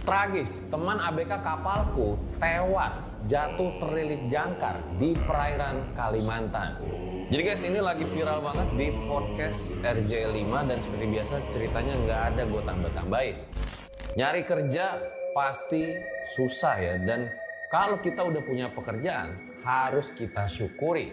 Tragis, teman ABK kapalku tewas jatuh terlilit jangkar di perairan Kalimantan. Jadi guys, ini lagi viral banget di podcast RJ5 dan seperti biasa ceritanya nggak ada gue tambah-tambahin. Nyari kerja pasti susah ya, dan kalau kita udah punya pekerjaan harus kita syukuri.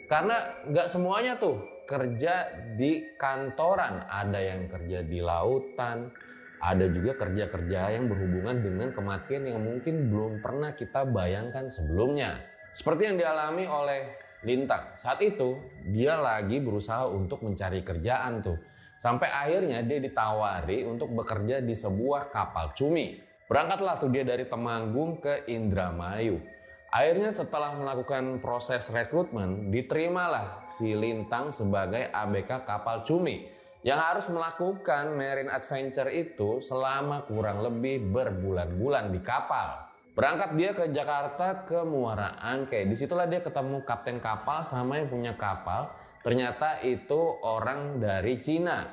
Karena nggak semuanya tuh kerja di kantoran, ada yang kerja di lautan, ada juga kerja-kerja yang berhubungan dengan kematian yang mungkin belum pernah kita bayangkan sebelumnya. Seperti yang dialami oleh Lintang. Saat itu dia lagi berusaha untuk mencari kerjaan tuh. Sampai akhirnya dia ditawari untuk bekerja di sebuah kapal cumi. Berangkatlah tuh dia dari Temanggung ke Indramayu. Akhirnya setelah melakukan proses rekrutmen, diterimalah si Lintang sebagai ABK kapal cumi yang harus melakukan marine adventure itu selama kurang lebih berbulan-bulan di kapal. Berangkat dia ke Jakarta ke Muara Angke. Disitulah dia ketemu kapten kapal sama yang punya kapal. Ternyata itu orang dari Cina.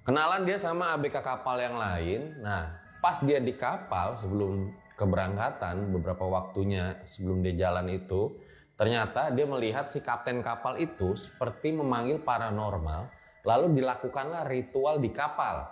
Kenalan dia sama ABK kapal yang lain. Nah, pas dia di kapal sebelum keberangkatan, beberapa waktunya sebelum dia jalan itu, ternyata dia melihat si kapten kapal itu seperti memanggil paranormal. Lalu dilakukanlah ritual di kapal.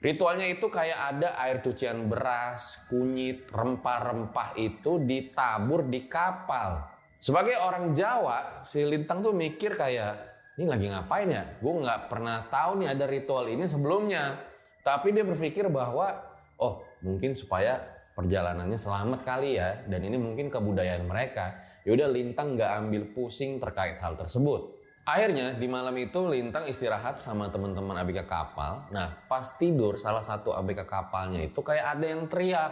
Ritualnya itu kayak ada air cucian beras, kunyit, rempah-rempah itu ditabur di kapal. Sebagai orang Jawa, si Lintang tuh mikir kayak, ini lagi ngapain ya? Gue nggak pernah tahu nih ada ritual ini sebelumnya. Tapi dia berpikir bahwa, oh mungkin supaya perjalanannya selamat kali ya. Dan ini mungkin kebudayaan mereka. Yaudah Lintang nggak ambil pusing terkait hal tersebut. Akhirnya di malam itu Lintang istirahat sama teman-teman ABK kapal. Nah pas tidur salah satu ABK kapalnya itu kayak ada yang teriak.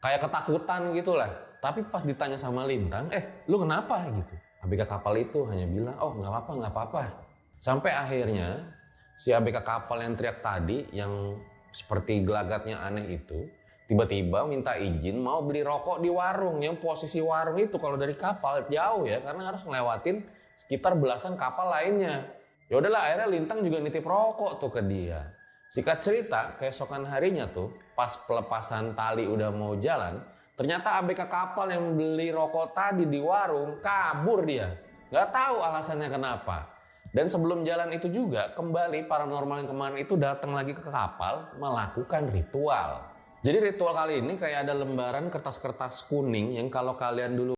Kayak ketakutan gitu lah. Tapi pas ditanya sama Lintang, lu kenapa gitu? ABK kapal itu hanya bilang, oh nggak apa-apa. Sampai akhirnya si ABK kapal yang teriak tadi, yang seperti gelagatnya aneh itu, tiba-tiba minta izin mau beli rokok di warung. Yang posisi warung itu kalau dari kapal jauh ya, karena harus ngelewatin sekitar belasan kapal lainnya. Ya udahlah, akhirnya Lintang juga nitip rokok tuh ke dia. Singkat cerita, keesokan harinya tuh pas pelepasan tali udah mau jalan, ternyata ABK kapal yang beli rokok tadi di warung kabur dia. Nggak tahu alasannya kenapa. Dan sebelum jalan itu juga kembali paranormal yang kemarin itu datang lagi ke kapal melakukan ritual. Jadi ritual kali ini kayak ada lembaran kertas-kertas kuning yang kalau kalian dulu